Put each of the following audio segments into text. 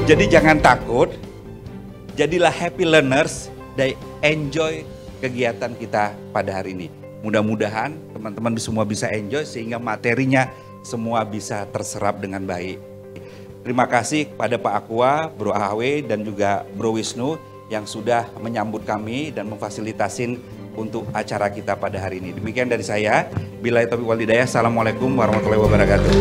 Jadi jangan takut, jadilah happy learners dan enjoy kegiatan kita pada hari ini. Mudah-mudahan teman-teman semua bisa enjoy sehingga materinya semua bisa terserap dengan baik. Terima kasih kepada Pak Aqua, Bro Ahwe dan juga Bro Wisnu yang sudah menyambut kami dan memfasilitasin untuk acara kita pada hari ini. Demikian dari saya. Billahi taufiq wal hidayah. Assalamualaikum warahmatullahi wabarakatuh.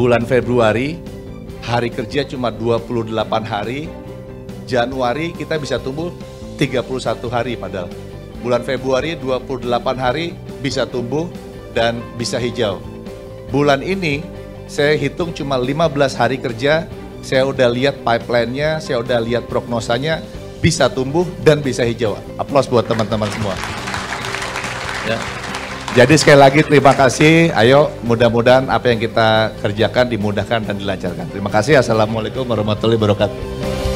Bulan Februari, hari kerja cuma 28 hari, Januari kita bisa tumbuh 31 hari padahal. Bulan Februari 28 hari bisa tumbuh dan bisa hijau. Bulan ini saya hitung cuma 15 hari kerja, saya udah lihat pipeline-nya, saya udah lihat prognosanya, bisa tumbuh dan bisa hijau. Aplaus buat teman-teman semua. Ya. Jadi sekali lagi terima kasih, ayo mudah-mudahan apa yang kita kerjakan dimudahkan dan dilancarkan. Terima kasih, Assalamualaikum warahmatullahi wabarakatuh.